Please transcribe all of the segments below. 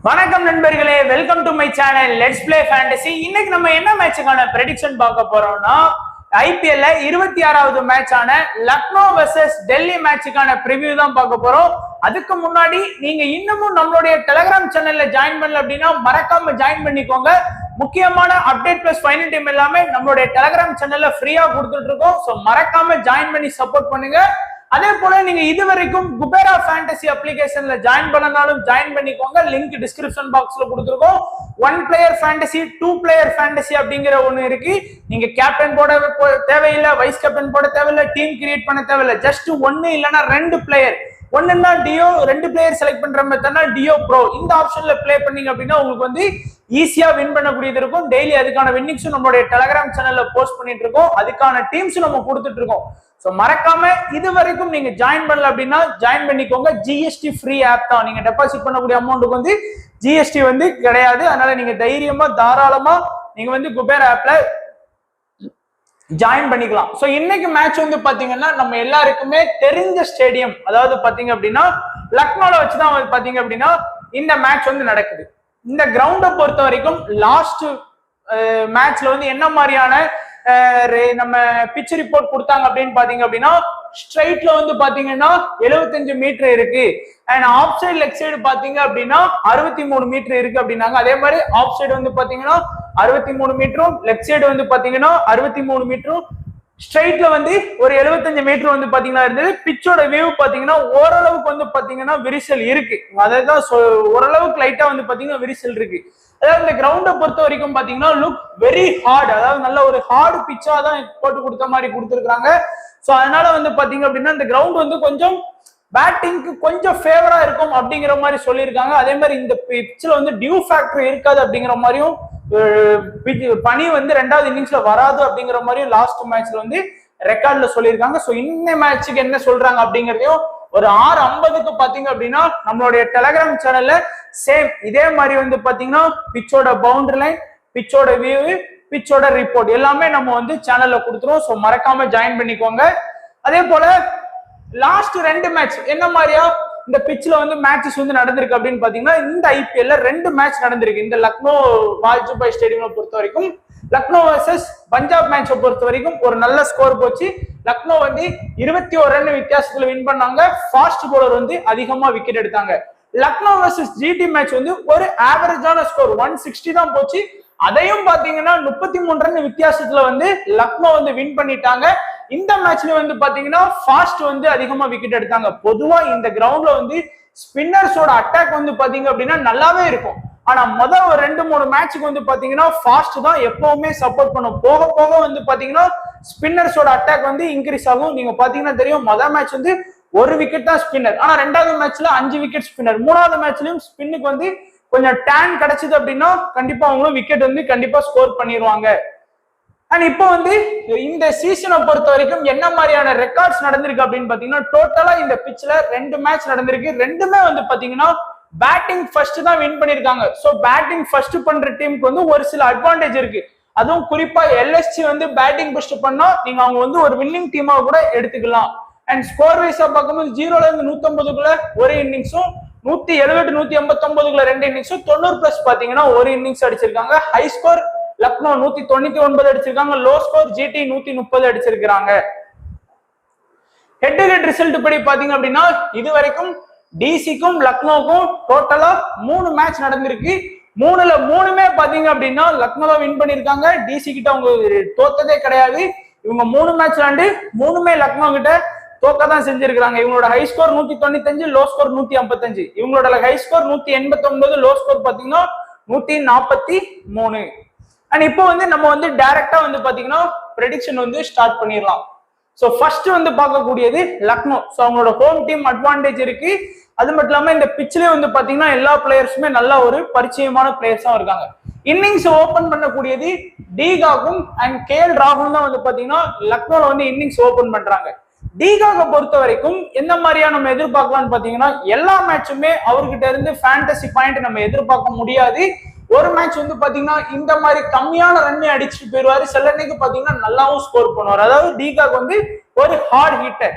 வணக்கம் நண்பர்களே, welcome to my channel let's play fantasy. இன்னைக்கு நம்ம என்ன மேட்சுக்கான ப்ரெடிக்ஷன் பார்க்க போறோம்னா, ஐபிஎல்ல 26வது மேட்சான லக்னோ வெர்சஸ் டெல்லி மேட்சுக்கான ப்ரிவியூ தான் பார்க்க போறோம். அதுக்கு முன்னாடி நீங்க இன்னமும் நம்மளுடைய டெலிகிராம் சேனல்ல ஜாயின் பண்ணல அப்படின்னா மறக்காம ஜாயின் பண்ணிக்கோங்க. முக்கியமான அப்டேட் பிளஸ் ஃபைனல் டீம் எல்லாமே நம்மளுடைய டெலிகிராம் சேனல்ல ஃப்ரீயா கொடுத்துட்டு இருக்கோம். ஸோ மறக்காம ஜாயின் பண்ணி சப்போர்ட் பண்ணுங்க. அதே போல நீங்க இதுவரைக்கும் குபேரா ஃபேண்டசி அப்ளிகேஷன்ல ஜாயின் பண்ணனாலும் ஜாயின் பண்ணிக்கோங்க. லிங்க் டிஸ்கிரிப்ஷன் பாக்ஸ்ல கொடுத்துருக்கோம். 1 பிளேயர் ஃபேண்டசி 2 பிளேயர் ஃபேண்டசி அப்படிங்கிற ஒண்ணு இருக்கு. நீங்க கேப்டன் போட தேவையில்லை, வைஸ் கேப்டன் போட தேவையில்லை, டீம் கிரியேட் பண்ண தேவையில்லை. ஜஸ்ட் 1 இல்லைன்னா 2 பிளேயர், ஒன்னுன்னா டியோ, 2 பிளேயர் செலக்ட் பண்ற மாதிரி டியோ ப்ரோ இந்த ஆப்ஷன்ல பிளே பண்ணீங்க அப்படின்னா உங்களுக்கு வந்து ஈஸியா வின் பண்ணக்கூடியது இருக்கும். டெய்லி அதுக்கான வின்னிங்ஸும் நம்மளுடைய டெலிகிராம் சேனல்ல போஸ்ட் பண்ணிட்டு இருக்கோம். அதுக்கான டீம்ஸும் நம்ம கொடுத்துட்டு இருக்கோம். சோ மறக்காம இது வரைக்கும் நீங்க ஜாயின் பண்ணல அப்படின்னா ஜாயின் பண்ணிக்கோங்க. ஜிஎஸ்டி ஃப்ரீ ஆப் தான். நீங்க டெபாசிட் பண்ணக்கூடிய அமௌண்ட்டுக்கு வந்து ஜிஎஸ்டி வந்து கிடையாது. அதனால நீங்க தைரியமா தாராளமா நீங்க வந்து குபேர் ஆப்ல ஜாயின் பண்ணிக்கலாம். சோ இன்னைக்கு மேட்ச் வந்து பாத்தீங்கன்னா நம்ம எல்லாருக்குமே தெரிஞ்ச ஸ்டேடியம், அதாவது பாத்தீங்க அப்படின்னா லக்னோல வச்சுதான் பாத்தீங்க அப்படின்னா இந்த மேட்ச் வந்து நடக்குது. இந்த கிரவுண்டை பொறுத்த வரைக்கும் லாஸ்ட் மேட்ச்ல வந்து என்ன மாதிரியான நம்ம பிச் ரிப்போர்ட் கொடுத்தாங்க அப்படின்னு பாத்தீங்க அப்படின்னா, ஸ்ட்ரைட்ல வந்து பாத்தீங்கன்னா 75 மீட்டர் இருக்கு, and off side leg side பாத்தீங்க அப்படின்னா 63 மீட்டர் இருக்கு அப்படின்னாங்க. அதே மாதிரி ஆஃப் சைடு வந்து பாத்தீங்கன்னா 63 மீட்டரும், லெக் சைடு வந்து பாத்தீங்கன்னா 63 மீட்டரும், ஸ்ட்ரைட்ல வந்து ஒரு 75 மீட்டர் வந்து பாத்தீங்கன்னா இருந்தது. பிச்சோட வியூ பாத்தீங்கன்னா ஓரளவுக்கு வந்து பாத்தீங்கன்னா விரிசல் இருக்கு. அதான் ஓரளவுக்கு லைட்டா வந்து பாத்தீங்கன்னா விரிசல் இருக்கு. அதாவது இந்த கிரவுண்டை பொறுத்த வரைக்கும் பாத்தீங்கன்னா லுக் வெரி ஹார்ட், அதாவது நல்ல ஒரு ஹார்டு பிச்சா தான் போட்டு கொடுத்த மாதிரி கொடுத்துருக்காங்க. சோ அதனால வந்து பாத்தீங்க அப்படின்னா இந்த கிரவுண்ட் வந்து கொஞ்சம் பேட்டிங்க்கு கொஞ்சம் ஃபேவரா இருக்கும் அப்படிங்கிற மாதிரி சொல்லியிருக்காங்க. அதே மாதிரி இந்த பிட்ச்ல வந்து டியூ ஃபேக்டர் இருக்காது அப்படிங்கிற மாதிரியும், பனி வந்து 2வது இன்னிங்ஸ்ல வராது அப்படிங்கிற மாதிரியும் லாஸ்ட் மேட்ச்ல வந்து ரெக்கார்ட்ல சொல்லியிருக்காங்க. சோ இந்த மேட்சுக்கு என்ன சொல்றாங்க அப்படிங்கறதையும் ஒரு 6:50க்கு பாத்தீங்க அப்படின்னா நம்மளுடைய டெலிகிராம் சேனல்ல சேம் இதே மாதிரி வந்து பாத்தீங்கன்னா பிச்சோட பவுண்டரி லைன், பிச்சோட வியூ, பிச்சோட ரிப்போர்ட் எல்லாமே நம்ம வந்து சேனல்ல கொடுத்துருவோம். ஸோ மறக்காம ஜாயின் பண்ணிக்கோங்க. அதே போல லாஸ்ட் 2 மேட்ச் என்ன மாதிரியா இந்த பிட்ச்ல வந்து மேட்சஸ் வந்து நடந்திருக்கு அப்படின்னு பாத்தீங்கன்னா, இந்த ஐபிஎல்ல 2 மேட்ச் நடந்திருக்கு. இந்த லக்னோ வாஜ்பாய் ஸ்டேடியமை பொறுத்த வரைக்கும் லக்னோ வர்சஸ் பஞ்சாப் மேட்சை பொறுத்த வரைக்கும் ஒரு நல்ல ஸ்கோர் போச்சு. லக்னோ வந்து 21 ரன் வித்தியாசத்துல வின் பண்ணாங்க. ஃபாஸ்ட் பவுலர் வந்து அதிகமா விக்கெட் எடுத்தாங்க. லக்னோ வர்சஸ் ஜிடி மேட்ச் வந்து ஒரு ஆவரேஜான ஸ்கோர் 160 தான் போச்சு. அதையும் பாத்தீங்கன்னா 33 ரன் வித்தியாசத்துல வந்து லக்னோ வந்து வின் பண்ணிட்டாங்க. இந்த மேட்ச்ல வந்து பாத்தீங்கன்னா ஃபாஸ்ட் வந்து அதிகமா விக்கெட் எடுத்தாங்க. பொதுவா இந்த கிரவுண்ட்ல வந்து ஸ்பின்னர்ஸோட அட்டாக் வந்து பாத்தீங்க அப்படின்னா நல்லாவே இருக்கும். ஆனா முதல் ஒரு 2-3 மேட்சுக்கு வந்து பாத்தீங்கன்னா ஃபாஸ்ட் தான் எப்பவுமே சப்போர்ட் பண்ணும். போக போக வந்து பாத்தீங்கன்னா ஸ்பின்னர்ஸோட அட்டாக் வந்து இன்க்ரீஸ் ஆகும். நீங்க பாத்தீங்கன்னா தெரியும், முதல் மேட்ச் வந்து 1 விக்கெட் தான் ஸ்பின்னர், ஆனா 2வது மேட்ச்ல 5 விக்கெட் ஸ்பின்னர், 3வது மேட்ச்லயும் ஸ்பின்னுக்கு வந்து கொஞ்சம் டேன் கிடைச்சது அப்படின்னா கண்டிப்பா அவங்களும் விக்கெட் வந்து கண்டிப்பா ஸ்கோர் பண்ணிடுவாங்க. அண்ட் இப்போ வந்து இந்த சீசனை பொறுத்த வரைக்கும் என்ன மாதிரியான ரெக்கார்ட்ஸ் நடந்திருக்கு அப்படின்னு பாத்தீங்கன்னா, டோட்டலா இந்த பிட்ச்ல 2 மேட்ச் நடந்திருக்கு. 2மே வந்து பாத்தீங்கன்னா பேட்டிங் ஃபர்ஸ்ட் தான் வின் பண்ணிருக்காங்க. சோ பேட்டிங் ஃபர்ஸ்ட் பண்ற டீமுக்கு வந்து ஒரு சில அட்வான்டேஜ் இருக்கு. அதுவும் குறிப்பா எல்எஸ்சி வந்து பேட்டிங் ஃபர்ஸ்ட் பண்ணா நீங்க அவங்க வந்து ஒரு வின்னிங் டீமா கூட எடுத்துக்கலாம். அண்ட் ஸ்கோர் வைஸா பார்க்கும்போது 0ல இருந்து 150க்குள்ள ஒரு இன்னிங்ஸும், 170 189க்குள்ள 2 இன்னிங்ஸும், 90+ பாத்தீங்கன்னா ஒரு இன்னிங்ஸ் அடிச்சிருக்காங்க. ஹை ஸ்கோர் லக்னோ 199 அடிச்சிருக்காங்க. லோ ஸ்கோர் ஜிடி 130 அடிச்சிருக்காங்க. ஹெட் டு ஹெட் ரிசல்ட் படி பாத்தீங்க அப்படின்னா இது வரைக்கும் டிசிக்கும் லக்னோக்கும் டோட்டலா 3 மேட்ச் நடந்திருக்கு. 3ல 3மே பாத்தீங்க அப்படின்னா லக்னோ தான் வின் பண்ணிருக்காங்க. டிசி கிட்ட அவங்க தோத்ததே கிடையாது. இவங்க 3 மேட்ச் விளையாண்டு 3மே லக்னோ கிட்ட தோக்கதான் செஞ்சிருக்காங்க. இவங்களோட ஹை ஸ்கோர் 195, லோ ஸ்கோர் 155. இவங்களோட ஹை ஸ்கோர் 189, லோ ஸ்கோர் பாத்தீங்கன்னா 143. அண்ட் இப்போ வந்து நம்ம வந்து டைரக்டா வந்து பாத்தீங்கன்னா ப்ரெடிக்ஷன் வந்து ஸ்டார்ட் பண்ணிடலாம். சோ ஃபர்ஸ்ட் வந்து பார்க்கக்கூடியது லக்னோ. சோ அவங்களோட ஹோம் டீம் அட்வான்டேஜ் இருக்கு. அது மட்டும் இல்லாம இந்த பிட்ச்லயே வந்து பாத்தீங்கன்னா எல்லா பிளேயர்ஸுமே நல்ல ஒரு பரிச்சயமான பிளேயர்ஸா இருக்காங்க. இன்னிங்ஸ் ஓபன் பண்ணக்கூடியது டிகாக்கும் அண்ட் கேஎல் ராகுல் தான் வந்து பாத்தீங்கன்னா லக்னோல வந்து இன்னிங்ஸ் ஓபன் பண்றாங்க. டிகாக பொறுத்த வரைக்கும் எந்த மாதிரியா நம்ம எதிர்பார்க்கலாம்னு பாத்தீங்கன்னா, எல்லா மேட்சுமே அவர்கிட்ட இருந்து ஃபேண்டசி பாயிண்ட் நம்ம எதிர்பார்க்க முடியாது. ஒரு மேட்ச் வந்து பாத்தீங்கன்னா இந்த மாதிரி கம்மியான ரன் அடிச்சுட்டு போயிருவாரு. சில அன்னைக்கு பாத்தீங்கன்னா நல்லாவும் ஸ்கோர் பண்ணுவார். அதாவது டிகாக் வந்து ஒரு ஹார்ட் ஹிட்டர்.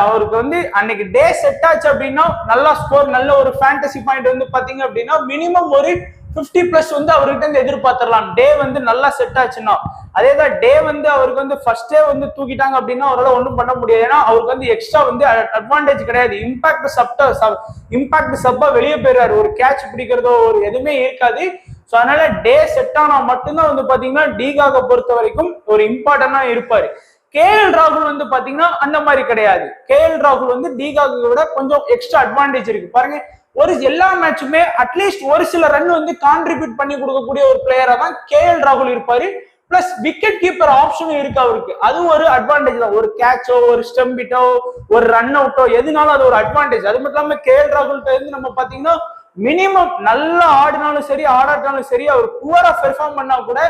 அவருக்கு வந்து அன்னைக்கு டே செட் ஆச்சு அப்படின்னா நல்லா ஸ்கோர், நல்ல ஒரு ஃபேண்டசி பாயிண்ட் வந்து பாத்தீங்க அப்படின்னா மினிமம் ஒரு 50+ வந்து அவர்கிட்ட இருந்து எதிர்பார்த்திடலாம். டே வந்து நல்லா செட் ஆச்சுன்னா. அதேதான் டே வந்து அவருக்கு வந்து ஃபர்ஸ்டே வந்து தூக்கிட்டாங்க அப்படின்னா அவரால் ஒன்றும் பண்ண முடியாது. ஏன்னா அவருக்கு வந்து எக்ஸ்ட்ரா வந்து அட்வான்டேஜ் கிடையாது. இம்பாக்ட் சப்பா வெளியே போயிடுறாரு. ஒரு கேட்ச் பிடிக்கிறதோ ஒரு எதுவுமே இருக்காது. ஸோ அதனால டே செட் ஆனா மட்டும்தான் வந்து பாத்தீங்கன்னா டிகாக பொறுத்த வரைக்கும் ஒரு இம்பார்ட்டன்டா இருப்பாரு. கேஎல் ராகுல் வந்து பாத்தீங்கன்னா அந்த மாதிரி கிடையாது. கேஎல் ராகுல் வந்து டிகாக விட கொஞ்சம் எக்ஸ்ட்ரா அட்வான்டேஜ் இருக்கு. பாருங்க, ஒரு எல்லா மேட்சுமே அட்லீஸ்ட் ஒரு சில ரன் வந்து கான்ட்ரிபியூட் பண்ணி கொடுக்கக்கூடிய ஒரு பிளேயரா தான் கேஎல் ராகுல் இருப்பாரு. பிளஸ் விக்கெட் கீப்பர் ஆப்ஷனும் இருக்கு அவருக்கு. அதுவும் ஒரு அட்வான்டேஜ் தான். ஒரு கேட்சோ ஒரு ஸ்டம்பிட்டோ ஒரு ரன் அவுட்டோ எதுனாலும் அது ஒரு அட்வான்டேஜ். அது மட்டும் இல்லாம கேஎல் ராகுல்கிட்ட இருந்து நம்ம பாத்தீங்கன்னா மினிமம் நல்லா ஆடினாலும் சரி ஆடாட்டாலும் சரி அவர் புவரா பெர்ஃபார்ம் பண்ணா கூட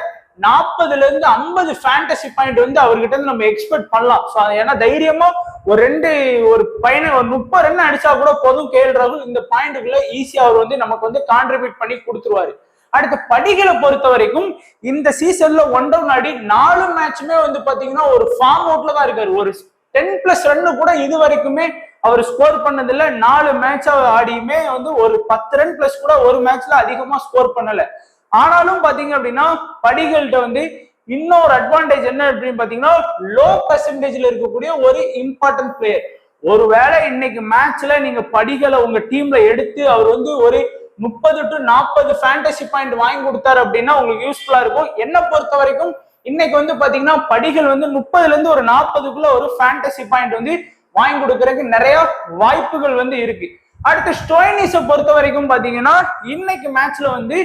40ல இருந்து 50 ஃபேண்டசி பாயிண்ட் வந்து அவர்கிட்ட இருந்து நம்ம எக்ஸ்பெக்ட் பண்ணலாம். ஏன்னா தைரியமா ஒரு 30 ரன் அடிச்சா கூட போதும் கேஎல் ராகுல் இந்த பாயிண்ட்டுக்குள்ள ஈஸியா அவர் வந்து நமக்கு வந்து கான்ட்ரிபியூட் பண்ணி கொடுத்துருவாரு. அடுத்த படிகளை பொறுத்த வரைக்கும் இந்த சீசன்ல 1 down ஆடி 4 மேட்சுமே வந்து பாத்தீங்கன்னா ஒரு ஃபார்ம் அவுட்ல தான் இருக்காரு. ஒரு 10+ ரன் கூட இது வரைக்குமே அவர் ஸ்கோர் பண்ணதில்ல. 4 மேட்ச் ஆடியுமே வந்து ஒரு 10 ரன் பிளஸ் கூட ஒரு மேட்ச்ல அதிகமா ஸ்கோர் பண்ணல. ஆனாலும் பாத்தீங்க அப்படின்னா படிகள்கிட்ட வந்து இன்னொரு அட்வான்டேஜ் என்ன அப்படின்னு பாத்தீங்கன்னா லோ பெர்சன்டேஜ்ல இருக்கக்கூடிய ஒரு இம்பார்ட்டன்ட் பிளேயர். ஒருவேளை இன்னைக்கு மேட்ச்ல நீங்க படிகளை உங்க டீம்ல எடுத்து அவர் வந்து ஒரு 30 to 40 ஃபேண்டசி பாயிண்ட் வாங்கி கொடுத்தாரு அப்படின்னா உங்களுக்கு யூஸ்ஃபுல்லா இருக்கும். என்ன பொறுத்த வரைக்கும் இன்னைக்கு வந்து பாத்தீங்கன்னா படிகள் வந்து 30ல இருந்து ஒரு 40க்குள்ள ஒரு ஃபேண்டசி பாயிண்ட் வந்து வாங்கி கொடுக்கறதுக்கு நிறைய வாய்ப்புகள் வந்து இருக்கு. அடுத்து ஸ்டோய்னிஸை பொறுத்த வரைக்கும் பாத்தீங்கன்னா இன்னைக்கு மேட்ச்ல வந்து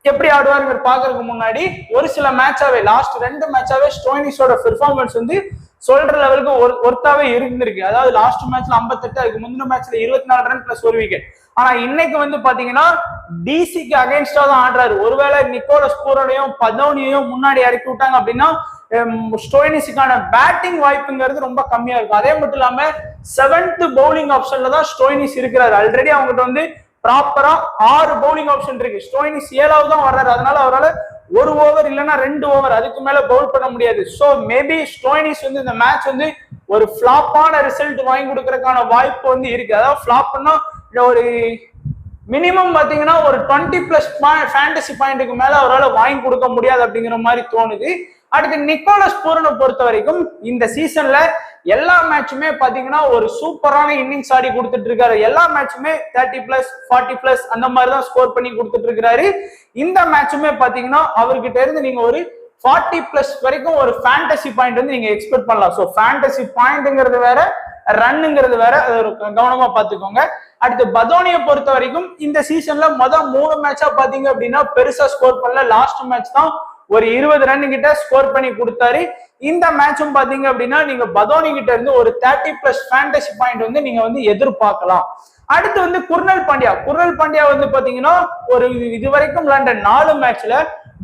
எப்படி ஆடுவாருங்கிற பாக்குறதுக்கு முன்னாடி ஒரு சில மேட்சாவே லாஸ்ட் 2 மேட்சாவே ஸ்டோய்னிஸோட பெர்ஃபார்மன்ஸ் வந்து சொல்ற லெவலுக்கு ஒர்த்தாவே இருந்திருக்கு. அதாவது லாஸ்ட் மேட்ச்ல 58, அதுக்கு முந்தின மேட்ச்ல 24 ரன் பிளஸ் 1 விக்கெட். ஆனா இன்னைக்கு வந்து பாத்தீங்கன்னா டிசிக்கு அகைன்ஸ்டா தான் ஆடுறாரு. ஒருவேளை நிக்கோலஸ் பூரனையும் பதோனியையும் முன்னாடி இறக்கி விட்டாங்க அப்படின்னா ஸ்டோய்னிஸுக்கான பேட்டிங் வாய்ப்புங்கிறது ரொம்ப கம்மியா இருக்கும். அதே மட்டும் இல்லாம 7th பவுலிங் ஆப்ஷன்ல தான் ஸ்டோய்னிஸ் இருக்கிறாரு. ஆல்ரெடி அவங்ககிட்ட வந்து ப்ராப்பரா 6 பவுலிங் ஆப்ஷன் இருக்கு. ஸ்டோய்னிஸ் 7வது தான் வர்றாரு. அதனால அவரால் 1 ஓவர் இல்லைன்னா 2 ஓவர் அதுக்கு மேல பவுல் பண்ண முடியாது. ஸோ மேபி ஸ்டோய்னிஸ் வந்து இந்த மேட்ச் வந்து ஒரு ஃபிளாப்பான ரிசல்ட் வாங்கி கொடுக்கறதுக்கான வாய்ப்பு வந்து இருக்கு. அதாவது ஃபிளாப்னா ஒரு மினிமம் பாத்தீங்கன்னா ஒரு 20+ ஃபேண்டசி பாயிண்ட்டுக்கு மேல அவரால் வாங்கி கொடுக்க முடியாது அப்படிங்கிற மாதிரி தோணுது. அடுத்து நிக்கோலஸ் பூரனை பொறுத்த வரைக்கும் இந்த சீசன்ல எல்லா மேட்சுமே பாத்தீங்கன்னா ஒரு சூப்பரான இன்னிங்ஸ் ஆடி கொடுத்துட்டு இருக்காரு. எல்லா மேட்சுமே 30+, 40+ அந்த மாதிரி தான் ஸ்கோர் பண்ணி கொடுத்துட்டு இருக்காரு. இந்த மேட்சுமே பாத்தீங்கன்னா அவர்கிட்ட இருந்து நீங்க ஒரு 40+ வரைக்கும் ஒரு ஃபேண்டசி பாயிண்ட் வந்து நீங்க எக்ஸ்பெக்ட் பண்ணலாம். ஸோ ஃபேண்டசி பாயிண்ட்ங்கிறது வேற, ரன்னுங்கிறது வேற, அது ஒரு கவனமா பாத்துக்கோங்க. அடுத்து பதோனியை பொறுத்த வரைக்கும் இந்த சீசன்ல 3 மேட்சா பாத்தீங்க அப்படின்னா பெருசா ஸ்கோர் பண்ணல. லாஸ்ட் மேட்ச் தான் ஒரு 20 ரன் கிட்ட ஸ்கோர் பண்ணி கொடுத்தாரு. இந்த மேட்சும் பாத்தீங்க அப்படின்னா நீங்க பதோனி கிட்ட இருந்து ஒரு 30+ ஃபேண்டசி பாயிண்ட் வந்து நீங்க வந்து எதிர்பார்க்கலாம். அடுத்து வந்து குர்னல் பாண்டியா வந்து பாத்தீங்கன்னா ஒரு இதுவரைக்கும் விளையாண்ட 4 மேட்ச்ல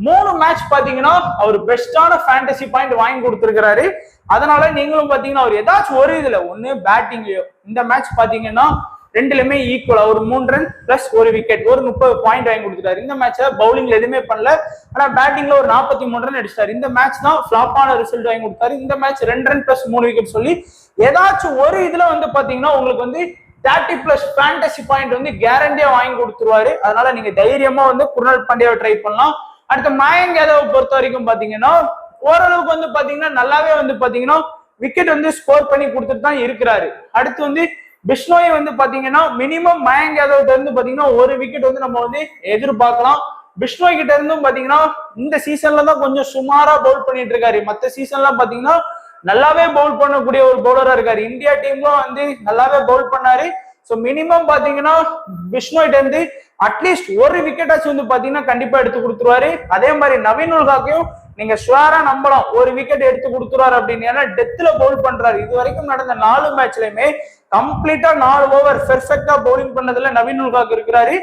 3 மேட்ச் பாத்தீங்கன்னா அவர் பெஸ்டான ஃபேண்டசி பாயிண்ட் வாங்கி கொடுத்திருக்கிறாரு. அதனால நீங்களும் பாத்தீங்கன்னா அவர் ஏதாச்சும் ஒரு இதுல ஒண்ணு பேட்டிங்லயோ, இந்த மேட்ச் பாத்தீங்கன்னா 2லுமே ஈக்குவலா ஒரு 3 ரன் பிளஸ் 1 விக்கெட் ஒரு 30 பாயிண்ட் வாங்கி கொடுத்துட்டாரு. இந்த மேட்ச்ல பவுலிங்ல எதுவுமே பண்ணல, ஆனா பேட்டிங்ல ஒரு 43 ரன் அடிச்சிட்டாரு. இந்த மேட்ச் தான் ஃபிளாப்பான ரிசல்ட் வாங்கி கொடுத்தாரு. இந்த மேட்ச் 2 ரன் பிளஸ் 3 விக்கெட் சொல்லி ஏதாச்சும் ஒரு இதுல வந்து பாத்தீங்கன்னா உங்களுக்கு வந்து 30+ ஃபேண்டசி பாயிண்ட் வந்து கேரண்டியா வாங்கி கொடுத்துருவாரு. அதனால நீங்க தைரியமா வந்து குர்னல் பாண்டியாவை ட்ரை பண்ணலாம். அடுத்த மயங்க் யாதவ் பொறுத்த வரைக்கும் பாத்தீங்கன்னா ஓரளவுக்கு வந்து பாத்தீங்கன்னா நல்லாவே வந்து பாத்தீங்கன்னா விக்கெட் வந்து ஸ்கோர் பண்ணி கொடுத்துட்டு தான் இருக்கிறாரு. அடுத்து வந்து பிஷ்னோய் வந்து பாத்தீங்கன்னா மினிமம் மயங்க் யாதவ் இருந்து பாத்தீங்கன்னா 1 விக்கெட் வந்து நம்ம வந்து எதிர்பார்க்கலாம். பிஷ்னோய் கிட்ட இருந்தும் பாத்தீங்கன்னா இந்த சீசன்ல தான் கொஞ்சம் சுமாரா பவுல் பண்ணிட்டு இருக்காரு. மத்த சீசன்லாம் பாத்தீங்கன்னா நல்லாவே பவுல் பண்ணக்கூடிய ஒரு பவுலரா இருக்காரு. இந்தியா டீம்லும் வந்து நல்லாவே பவுல் பண்ணாரு. ஸோ மினிமம் பாத்தீங்கன்னா பிஷ்னோய்ட்ட இருந்து அட்லீஸ்ட் 1 விக்கெட்டாச்சும் வந்து பாத்தீங்கன்னா கண்டிப்பா எடுத்து கொடுத்துருவாரு. அதே மாதிரி நவீன் உல்ஹாக்கையும் நீங்க ஷுவரா நம்பலாம் 1 விக்கெட் எடுத்து கொடுத்துருவாரு அப்படின்னு. ஏன்னா டெத்ல பவுல் பண்றாரு. இது வரைக்கும் நடந்த 4 மேட்ச்லயுமே கம்ப்ளீட்டா 4 ஓவர் பெர்ஃபெக்டா பவுலிங் பண்ணதுல நவீன் உல்ஹாக் இருக்கிறாரு.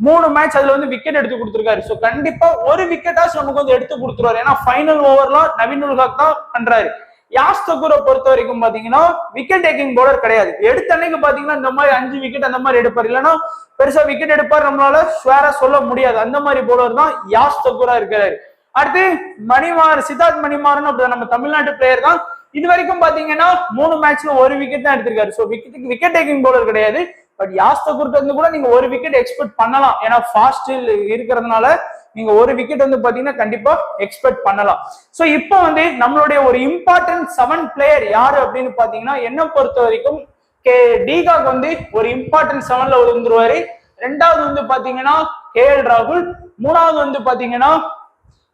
3 மேட்ச் அதுல வந்து விக்கெட் எடுத்து கொடுத்துருக்காரு. ஸோ கண்டிப்பா 1 விக்கெட்டாச்சும் நமக்கு வந்து எடுத்து கொடுத்துருவாரு. ஏன்னா ஃபைனல் ஓவர்லாம் நவீன் உல்ஹாக் தான் பண்றாரு. யாஸ் தக்கூரை பொறுத்த வரைக்கும் பாத்தீங்கன்னா விக்கெட் டேக்கிங் பவுலர் கிடையாது. எடுத்த அன்னைக்கு பாத்தீங்கன்னா இந்த மாதிரி 5 விக்கெட் அந்த மாதிரி எடுப்பார், இல்லைன்னா பெருசா விக்கெட் எடுப்பார் நம்மளால ஷுவரா சொல்ல முடியாது. அந்த மாதிரி பவுலர் தான் யாஸ் தக்கூரா இருக்கிறாரு. அடுத்து சித்தார்த் மணிமாறன் அப்படி நம்ம தமிழ்நாட்டு பிளேயர் தான். இது வரைக்கும் பாத்தீங்கன்னா 3 மேட்ச்ல 1 விக்கெட் தான் எடுத்திருக்காரு. சோ விக்கெட் டேக்கிங் பவுலர் கிடையாது. பட் யாஸ்தகுர்ட்ட இருந்து கூட நீங்க 1 விக்கெட் எக்ஸ்பெக்ட் பண்ணலாம். ஏன்னா ஃபாஸ்ட் இருக்கிறதுனால நீங்க 1 விக்கெட் பாத்தீங்கன்னா கண்டிப்பா எக்ஸ்பெக்ட் பண்ணலாம். சோ இப்போ நம்மளுடைய ஒரு இம்பார்ட்டன்ட் 7 பிளேயர் யாரு அப்படின்னு பாத்தீங்கன்னா என்ன பொறுத்த வரைக்கும் டிகாக் ஒரு இம்பார்ட்டன்ட் 7ல வந்துருவாரு. ரெண்டாவது பாத்தீங்கன்னா KL ராகுல். மூணாவது பாத்தீங்கன்னா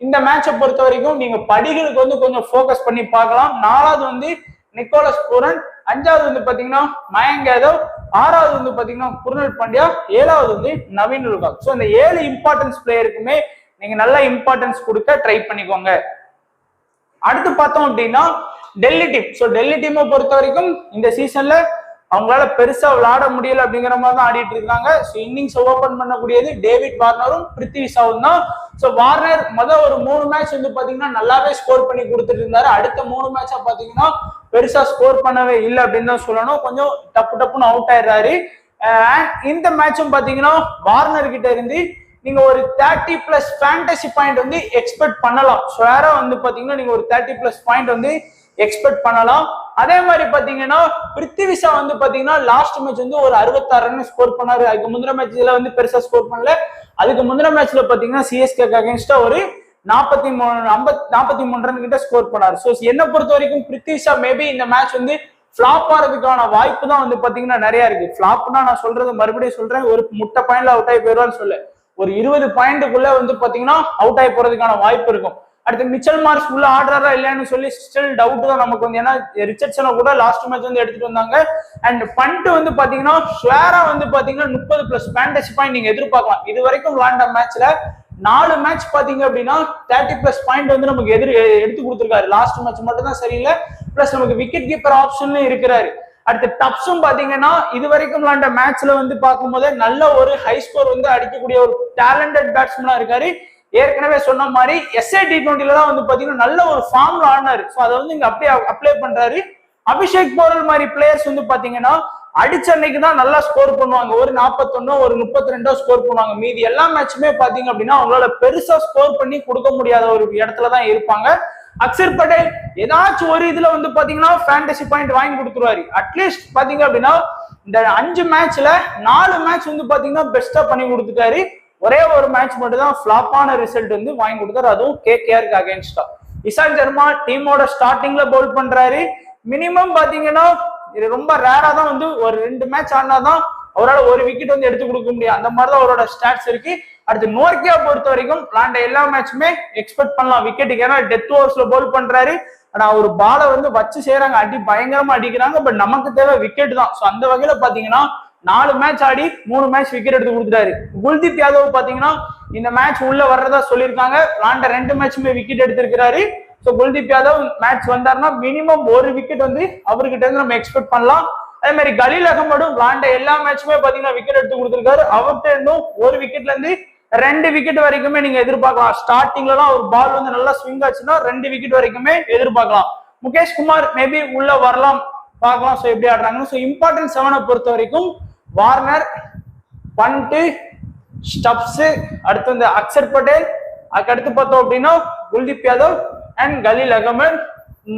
இந்த மேட்சை பொறுத்த வரைக்கும் நீங்க படிகளுக்கு கொஞ்சம் போக்கஸ் பண்ணி பார்க்கலாம். நாலாவது நிக்கோலஸ் பூரன். அஞ்சாவது பாத்தீங்கன்னா மயங்க் யாதவ். ஆறாவது பாத்தீங்கன்னா குர்னல் பாண்டியா. ஏழாவது நவீன் உல்காக். சோ இந்த 7 இம்பார்ட்டன்ஸ் பிளேயருக்குமே நீங்க நல்ல இம்பார்ட்டன்ஸ் கொடுக்க ட்ரை பண்ணிக்கோங்க. அடுத்து பார்த்தோம் அப்படின்னா டெல்லி டீம். சோ டெல்லி டீமை பொறுத்த வரைக்கும் இந்த சீசன்ல அவங்களால பெருசா விளையாட முடியல அப்படிங்கிற மாதிரி தான் ஆடிட்டு இருக்காங்க. ஸோ இன்னிங்ஸ் ஓபன் பண்ணக்கூடியது டேவிட் வார்னரும் பிருத்வி ஷாவும் தான். ஸோ வார்னர் ஒரு 3 மேட்ச் பாத்தீங்கன்னா நல்லாவே ஸ்கோர் பண்ணி கொடுத்துட்டு இருந்தாரு. அடுத்த 3 மேட்சா பாத்தீங்கன்னா பெருசா ஸ்கோர் பண்ணவே இல்லை அப்படின்னு தான் சொல்லணும். கொஞ்சம் டப்புன்னு அவுட் ஆயிடுறாரு. இந்த மேட்சும் பாத்தீங்கன்னா வார்னர் கிட்ட இருந்து நீங்க ஒரு 30+ ஃபேண்டசி பாயிண்ட் எக்ஸ்பெக்ட் பண்ணலாம். ஸோ வேற பாத்தீங்கன்னா நீங்க ஒரு 30+ பாயிண்ட் எக்ஸ்பெக்ட் பண்ணலாம். அதே மாதிரி பாத்தீங்கன்னா பிருத்வி ஷா பாத்தீங்கன்னா லாஸ்ட் மேட்ச் ஒரு 66 ரன் ஸ்கோர் பண்ணாரு. அதுக்கு முந்தின மேட்ச்ல பெருசா ஸ்கோர் பண்ணல. அதுக்கு முந்தின மேட்ச்ல பாத்தீங்கன்னா சிஎஸ்கேக்கு அகைன்ஸ்டா ஒரு 43 ரன் கிட்ட ஸ்கோர் பண்ணாரு. ஸோ என்ன பொறுத்த வரைக்கும் பிருத்வி ஷா மேபி இந்த மேட்ச் ஃபிளாப் ஆறதுக்கான வாய்ப்பு தான் பாத்தீங்கன்னா நிறைய இருக்கு. ஃபிளாப்னா நான் சொல்றது மறுபடியும் சொல்றேன், ஒரு முட்டை பாயிண்ட்ல அவுட் ஆகி போயிடுவான்னு சொல்ல, ஒரு 20 பாயிண்ட்டுக்குள்ள பாத்தீங்கன்னா அவுட் ஆகி போறதுக்கான வாய்ப்பு இருக்கும். அடுத்து மிச்சல் மார்ஸ் உள்ள ஆடுறாரா இல்லையான்னு சொல்லி ஸ்டில் டவுட் தான் நமக்கு ஏன்னா ரிச்சர்ட்சனை கூட லாஸ்ட் மேட்ச் எடுத்துட்டு வந்தாங்க. அண்ட் பண்ட் பாத்தீங்கன்னா ஸ்வேரா பாத்தீங்கன்னா 30+ ஃபேண்டசி பாயிண்ட் நீங்க எதிர்பார்க்கலாம். இது வரைக்கும் விளையாண்ட மேட்ச்ல 4 மேட்ச் பாத்தீங்க அப்படின்னா 30+ பாயிண்ட் நமக்கு எடுத்து கொடுத்துருக்காரு. லாஸ்ட் மேட்ச் மட்டும் தான் சரியில்லை. பிளஸ் நமக்கு விக்கெட் கீப்பர் ஆப்ஷன்ல இருக்கிறாரு. அடுத்து டப்ஸும் பாத்தீங்கன்னா இது வரைக்கும் விளையாண்ட மேட்ச்ல பார்க்கும்போது நல்ல ஒரு ஹை ஸ்கோர் அடிக்கக்கூடிய ஒரு டேலண்டட் பேட்ஸ்மேனா இருக்காரு. ஏற்கனவே சொன்ன மாதிரி SA T20 தான் பாத்தீங்கன்னா நல்ல ஒரு ஃபார்ம்ல ஆடினாரு. ஸோ அதை இங்க அப்படியே அப்ளை பண்றாரு. அபிஷேக் போரல் மாதிரி பிளேயர்ஸ் பாத்தீங்கன்னா அடிச்ச அன்னைக்கு தான் நல்லா ஸ்கோர் பண்ணுவாங்க. ஒரு 41 ஒரு 32 ஸ்கோர் பண்ணுவாங்க. மீதி எல்லா மேட்சுமே பாத்தீங்க அப்படின்னா அவங்களால பெருசா ஸ்கோர் பண்ணி கொடுக்க முடியாத ஒரு இடத்துலதான் இருப்பாங்க. அக்ஷர் பட்டேல் ஏதாச்சும் ஒரு இதுல பாத்தீங்கன்னா ஃபேண்டசி பாயிண்ட் வாங்கி கொடுத்துருவாரு. அட்லீஸ்ட் பாத்தீங்க அப்படின்னா இந்த 5 மேட்ச்ல 4 மேட்ச் பாத்தீங்கன்னா பெஸ்டா பண்ணி கொடுத்துட்டாரு. ஒரே ஒரு மேட்ச் மட்டும் தான் ஃபிளாப்பான ரிசல்ட் வாங்கி கொடுத்தாரு. அதுவும் KKRக்கு அகைன்ஸ்டா. இஷாந்த் சர்மா டீமோட ஸ்டார்டிங்ல பவுல் பண்றாரு. மினிமம் பாத்தீங்கன்னா இது ரொம்ப ரேரா தான் ஒரு 2 மேட்ச் ஆடினாதான் அவரால் ஒரு விக்கெட் எடுத்து கொடுக்க முடியும். அந்த மாதிரிதான் அவரோட ஸ்டாட்ஸ் இருக்கு. அடுத்து நோர்க்கியா பொறுத்த வரைக்கும் விளையாண்ட எல்லா மேட்சுமே எக்ஸ்பெக்ட் பண்ணலாம் விக்கெட்டுக்கு. ஏன்னா டெத் ஓவர்ஸ்ல பவுல் பண்றாரு. ஆனா ஒரு பாலை வச்சு செய்யறாங்க, அடி பயங்கரமா அடிக்கிறாங்க. பட் நமக்கு தேவை விக்கெட் தான். ஸோ அந்த வகையில பாத்தீங்கன்னா 4 மேட்ச் ஆடி 3 மேட்ச் விக்கெட் எடுத்து கொடுத்துட்டாரு. குல்தீப் யாதவ் பாத்தீங்கன்னா இந்த மேட்ச் உள்ள வர்றதா சொல்லியிருக்காங்க. விளையாண்ட 2 மேட்சுமே விக்கெட் எடுத்திருக்கிறாரு. ஸோ குல்தீப் யாதவ் மேட்ச் வந்தாருன்னா மினிமம் ஒரு விக்கெட் அவர்கிட்ட இருந்து நம்ம எக்ஸ்பெக்ட் பண்ணலாம். அதே மாதிரி கலீல் அகமடும் விளையாண்ட எல்லா மேட்சுமே பாத்தீங்கன்னா விக்கெட் எடுத்து கொடுத்திருக்காரு. அவர்கிட்ட இருந்தும் ஒரு விக்கெட்ல இருந்து 2 விக்கெட் வரைக்குமே நீங்க எதிர்பார்க்கலாம். ஸ்டார்டிங்லாம் ஒரு பால் நல்லா ஸ்விங் ஆச்சுன்னா 2 விக்கெட் வரைக்குமே எதிர்பார்க்கலாம். முகேஷ் குமார் மேபி உள்ள வரலாம், பார்க்கலாம். ஸோ எப்படி ஆடுறாங்க. ஸோ இம்பார்ட்டன்ட் 7 பொறுத்த வரைக்கும் வார்னர், பண்ட், ஸ்டப்ஸ், அடுத்து அக்ஷர் பட்டேல், அதுக்கடுத்து பார்த்தோம் அப்படின்னா குல்தீப் யாதவ் அண்ட் கலீல் அகமது,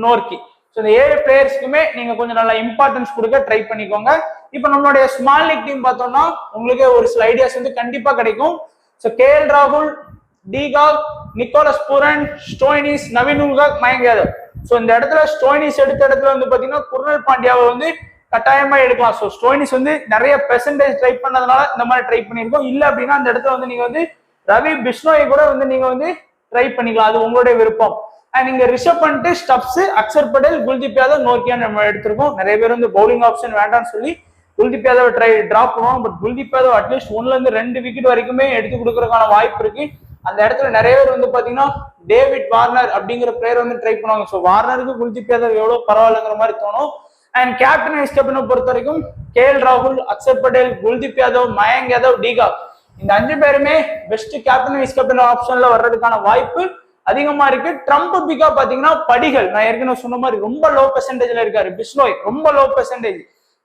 நோர்க்கி. ஸோ இந்த 7 பிளேயர்ஸ்க்குமே நீங்க கொஞ்சம் நல்லா இம்பார்ட்டன்ஸ் கொடுக்க ட்ரை பண்ணிக்கோங்க. இப்போ நம்மளுடைய ஸ்மால் லீக் டீம் பார்த்தோம்னா உங்களுக்கு ஒரு சில ஐடியாஸ் கண்டிப்பா கிடைக்கும். ஸோ KL ராகுல், de Kock, Nicholas Pooran, Stoinis, Naveen ul Haq, Mayank Yadav. So இந்த இடத்துல ஸ்டோய்னிஸ் எடுத்த இடத்துல பாத்தீங்கன்னா குர்னல் பாண்டியாவை கட்டாயமா எடுக்கலாம். ஸோ ஸ்டோய்னிஸ் நிறைய பெர்சன்டேஜ் ட்ரை பண்ணதுனால இந்த மாதிரி ட்ரை பண்ணியிருக்கோம். இல்லை அப்படின்னா அந்த இடத்துல நீங்க ரவி பிஷ்ணோயை கூட நீங்க ட்ரை பண்ணிக்கலாம். அது உங்களுடைய விருப்பம். நீங்க ரிஷப் பண்ணிட்டு ஸ்டப்ஸ், அக்ஷர் பட்டேல், குல்தீப் யாதவ், நோர்க்கியா நம்ம எடுத்திருக்கோம். நிறைய பேர் பவுலிங் ஆப்ஷன் வேண்டாம்னு சொல்லி குல்தீப் யாதவ் டிராப் பண்ணுவோம். பட் குல்தீப் யாதவ் அட்லீஸ்ட் 1ல இருந்து 2 விக்கெட் வரைக்குமே எடுத்து கொடுக்கறதுக்கான வாய்ப்பு இருக்கு. அந்த இடத்துல நிறைய பேர் பாத்தீங்கன்னா டேவிட் வார்னர் அப்படிங்கிற பிளேயர் ட்ரை பண்ணுவாங்க. ஸோ வார்னருக்கு குல்தீப் யாதவ் எவ்வளவு பரவாயில்லைங்கிற மாதிரி தோணும். அண்ட் கேப்டன் வைஸ் கேப்டனை பொறுத்த வரைக்கும் KL ராகுல், அக்ஷர் பட்டேல், குல்தீப் யாதவ், மயங்க் யாதவ், டிகாக் இந்த 5 பேருமே பெஸ்ட் கேப்டன் வைஸ் கேப்டன் ஆப்ஷன்ல வர்றதுக்கான வாய்ப்பு அதிகமா இருக்கு. ட்ரம்ப் பிக்கா பாத்தீங்கன்னா படிகள் நான் ஏற்கனவே சொன்ன மாதிரி ரொம்ப லோ பெர்சன்டேஜ்ல இருக்காரு. பிஷ்னோய் ரொம்ப லோ பெர்சன்டேஜ்.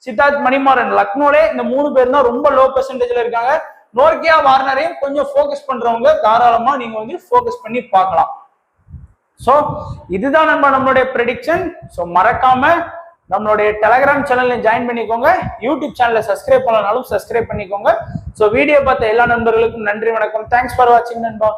சித்தார்த் மணிமாறன், லக்னோலே இந்த 3 பேர் தான் ரொம்ப லோ பெர்சன்டேஜ்ல இருக்காங்க. நோர்க்கியா, வார்னரையும் கொஞ்சம் போக்கஸ் பண்றவங்க தாராளமா நீங்க போக்கஸ் பண்ணி பார்க்கலாம். சோ இதுதான் நண்பா நம்மளுடைய ப்ரெடிக்ஷன். சோ மறக்காம நம்மளுடைய டெலிகிராம் சேனல்ல ஜாயின் பண்ணிக்கோங்க. யூடியூப் சேனலை சப்ஸ்கிரைப் பண்ணலனாலும் சப்ஸ்கிரைப் பண்ணிக்கோங்க. சோ வீடியோ பார்த்த எல்லா நண்பர்களுக்கும் நன்றி, வணக்கம். தேங்க்ஸ் ஃபார் வாட்சிங் நண்பா.